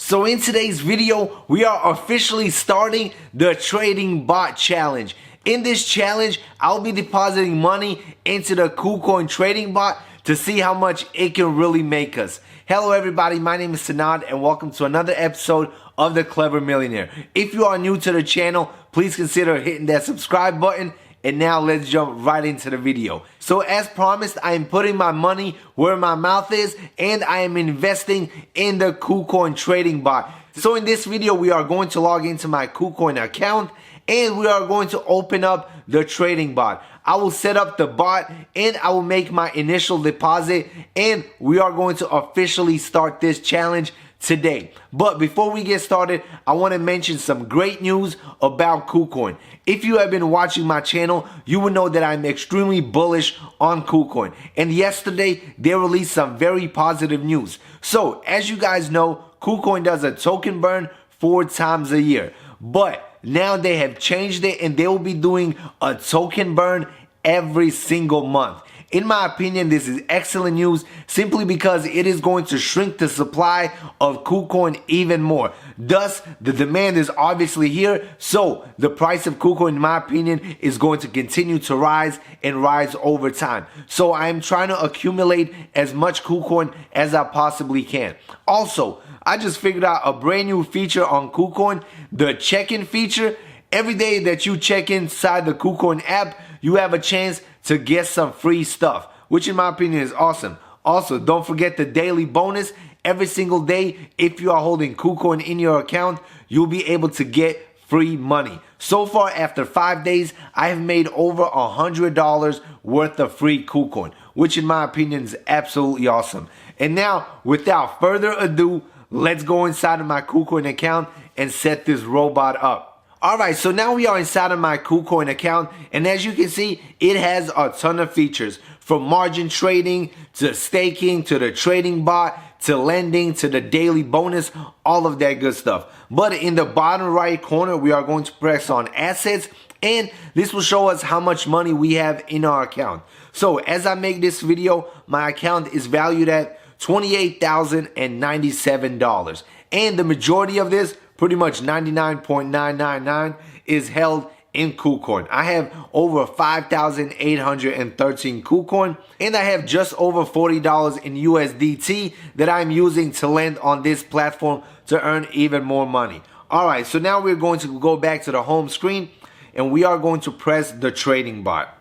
So in today's video, we are officially starting the trading bot challenge. In this challenge, I'll be depositing money into the KuCoin trading bot to see how much it can really make us. Hello everybody, my name is Sanad and welcome to another episode of The Clever Millionaire. If you are new to the channel, please consider hitting that subscribe button. And now let's jump right into the video. So as promised, I am putting my money where my mouth is and I am investing in the KuCoin trading bot. So in this video, we are going to log into my KuCoin account and we are going to open up the trading bot. I will set up the bot and I will make my initial deposit and we are going to officially start this challenge today. But before we get started, I want to mention some great news about KuCoin. If you have been watching my channel, you will know that I'm extremely bullish on KuCoin. And yesterday, they released some very positive news. So, as you guys know, KuCoin does a token burn 4 times a year. But now they have changed it and they will be doing a token burn every single month. In my opinion, this is excellent news simply because it is going to shrink the supply of KuCoin even more. Thus, the demand is obviously here, so the price of KuCoin, in my opinion, is going to continue to rise and rise over time. So I am trying to accumulate as much KuCoin as I possibly can. Also, I just figured out a brand new feature on KuCoin, the check-in feature. Every day that you check inside the KuCoin app, you have a chance to get some free stuff, which in my opinion is awesome. Also, don't forget the daily bonus. Every single day, if you are holding KuCoin in your account, you'll be able to get free money. So far, after 5 days, I have made over $100 worth of free KuCoin, which in my opinion is absolutely awesome. And now, without further ado, let's go inside of my KuCoin account and set this robot up. Alright, so now we are inside of my KuCoin account, and as you can see, it has a ton of features. From margin trading, to staking, to the trading bot, to lending, to the daily bonus, all of that good stuff. But in the bottom right corner, we are going to press on assets, and this will show us how much money we have in our account. So as I make this video, my account is valued at $28,097. And the majority of this, pretty much 99.999, is held in KuCoin. I have over 5,813 KuCoin and I have just over $40 in USDT that I'm using to lend on this platform to earn even more money. Alright, so now we're going to go back to the home screen and we are going to press the trading bot.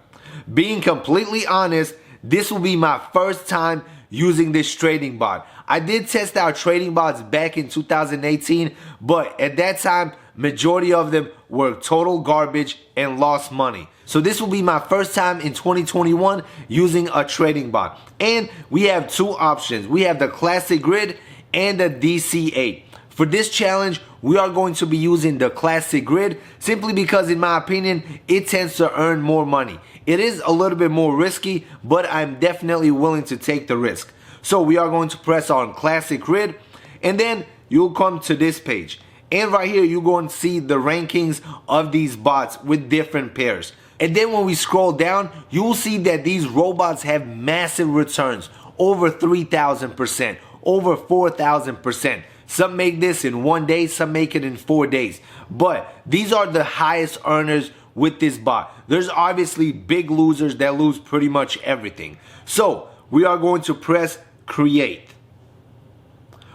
Being completely honest, this will be my first time using this trading bot. I did test out trading bots back in 2018, but at that time, majority of them were total garbage and lost money. So this will be my first time in 2021 using a trading bot. And we have two options. We have the Classic Grid and the DC8. For this challenge, we are going to be using the Classic Grid simply because, in my opinion, it tends to earn more money. It is a little bit more risky, but I'm definitely willing to take the risk. So we are going to press on Classic Grid and then you'll come to this page. And right here, you're going to see the rankings of these bots with different pairs. And then when we scroll down, you will see that these robots have massive returns, over 3,000%, over 4,000%. Some make this in 1 day, some make it in 4 days. But these are the highest earners with this bot. There's obviously big losers that lose pretty much everything. So we are going to press Create.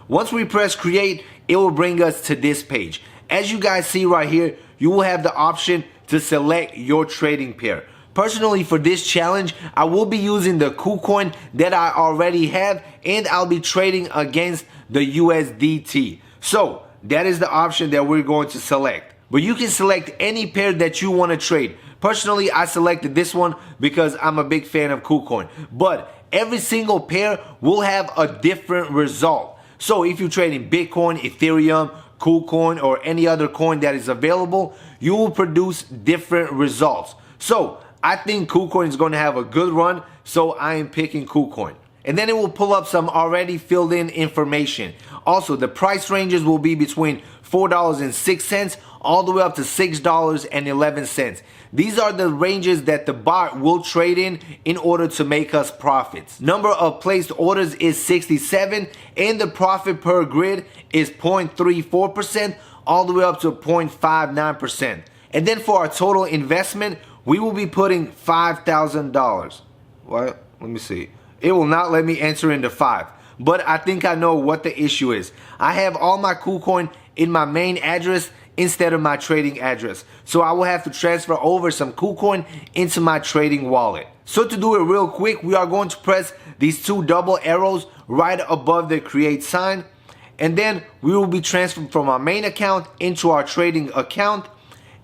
Once we press Create, it will bring us to this page. As you guys see right here, you will have the option to select your trading pair. Personally, for this challenge, I will be using the KuCoin that I already have and I'll be trading against the USDT. So that is the option that we're going to select. But you can select any pair that you want to trade. Personally, I selected this one because I'm a big fan of KuCoin. But every single pair will have a different result. So if you're trading Bitcoin, Ethereum, KuCoin, or any other coin that is available, you will produce different results. So I think KuCoin is going to have a good run, so I am picking KuCoin. And then it will pull up some already filled in information. Also, the price ranges will be between $4.06, all the way up to $6.11. These are the ranges that the bot will trade in order to make us profits. Number of placed orders is 67, and the profit per grid is 0.34%, all the way up to 0.59%. And then for our total investment, we will be putting $5,000. What? Let me see. It will not let me enter into 5. But I think I know what the issue is. I have all my KuCoin in my main address instead of my trading address. So I will have to transfer over some KuCoin into my trading wallet. So to do it real quick, we are going to press these 2 double arrows right above the create sign. And then we will be transferring from our main account into our trading account.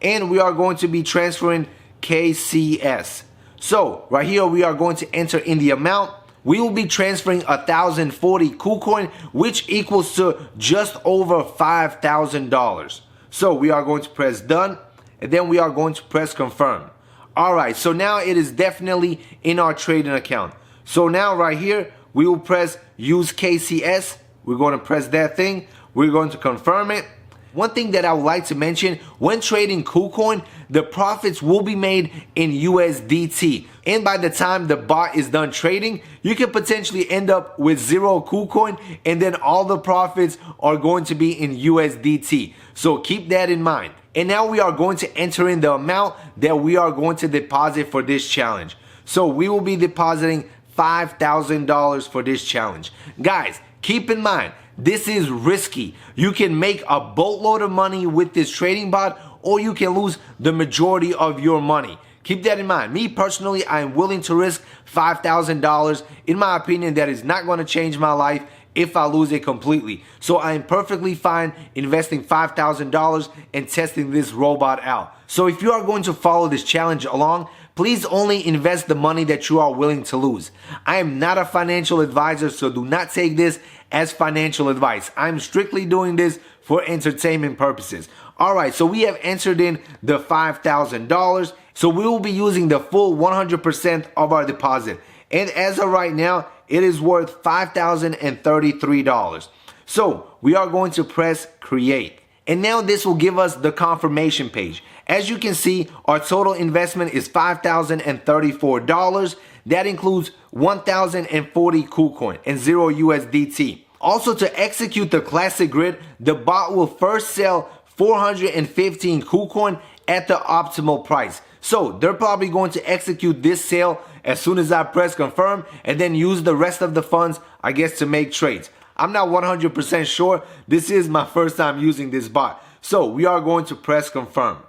And we are going to be transferring KCS. So right here we are going to enter in the amount. We will be transferring 1,040 KuCoin, which equals to just over $5,000. So we are going to press done, and then we are going to press confirm. Alright, so now it is definitely in our trading account. So now right here, we will press use KCS. We're going to press that thing. We're going to confirm it. One thing that I would like to mention, when trading KuCoin, the profits will be made in USDT. And by the time the bot is done trading, you can potentially end up with 0 KuCoin, and then all the profits are going to be in USDT. So keep that in mind. And now we are going to enter in the amount that we are going to deposit for this challenge. So we will be depositing $5,000 for this challenge. Guys, keep in mind, this is risky. You can make a boatload of money with this trading bot, or you can lose the majority of your money. Keep that in mind. Me personally, I am willing to risk $5,000. In my opinion, that is not going to change my life if I lose it completely. So I am perfectly fine investing $5,000 and testing this robot out. So if you are going to follow this challenge along, please only invest the money that you are willing to lose. I am not a financial advisor, so do not take this as financial advice. I'm strictly doing this for entertainment purposes. Alright, so we have entered in the $5,000. So we will be using the full 100% of our deposit. And as of right now, it is worth $5,033. So we are going to press create. And now this will give us the confirmation page. As you can see, our total investment is $5,034. That includes 1,040 KuCoin and 0 USDT. Also, to execute the classic grid, the bot will first sell 415 KuCoin at the optimal price. So they're probably going to execute this sale as soon as I press confirm, and then use the rest of the funds, I guess, to make trades. I'm not 100% sure. This is my first time using this bot. So we are going to press confirm.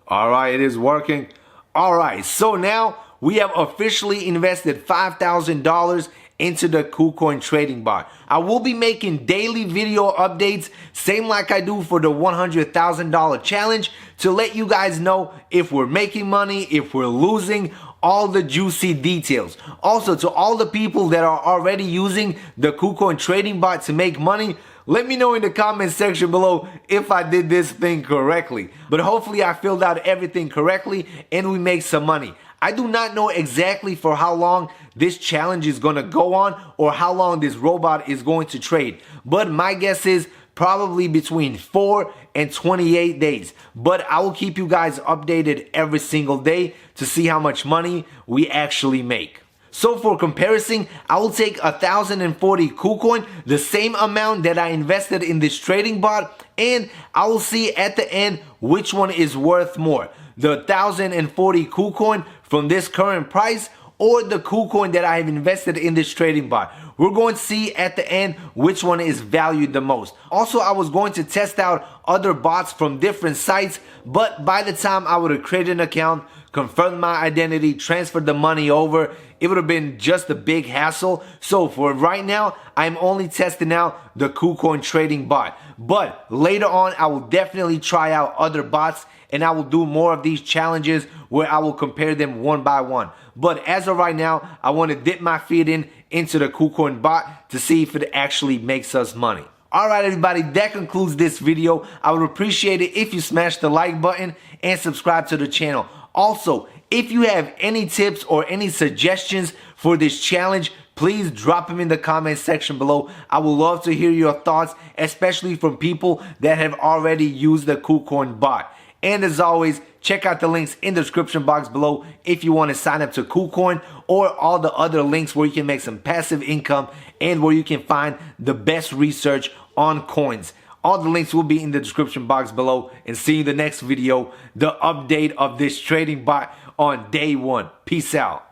Alright, it is working. Alright, so now we have officially invested $5,000 into the KuCoin trading bot. I will be making daily video updates, same like I do for the $100,000 challenge, to let you guys know if we're making money, if we're losing, all the juicy details. Also, to all the people that are already using the KuCoin trading bot to make money, let me know in the comment section below if I did this thing correctly. But hopefully I filled out everything correctly and we make some money. I do not know exactly for how long this challenge is going to go on or how long this robot is going to trade. But my guess is probably between 4 and 28 days. But I will keep you guys updated every single day to see how much money we actually make. So for comparison, I will take 1,040 KuCoin, the same amount that I invested in this trading bot, and I will see at the end which one is worth more. The 1,040 KuCoin from this current price, or the KuCoin that I have invested in this trading bot. We're going to see at the end which one is valued the most. Also, I was going to test out other bots from different sites, but by the time I would have created an account, confirmed my identity, transferred the money over, it would have been just a big hassle. So for right now, I'm only testing out the KuCoin trading bot. But later on, I will definitely try out other bots, and I will do more of these challenges where I will compare them one by one. But as of right now, I want to dip my feet into the KuCoin bot to see if it actually makes us money. Alright everybody, that concludes this video. I would appreciate it if you smash the like button and subscribe to the channel. Also, if you have any tips or any suggestions for this challenge, please drop them in the comment section below. I would love to hear your thoughts, especially from people that have already used the KuCoin bot. And as always, check out the links in the description box below if you want to sign up to KuCoin, or all the other links where you can make some passive income and where you can find the best research on coins. All the links will be in the description box below, and see you in the next video, the update of this trading bot on day 1. Peace out.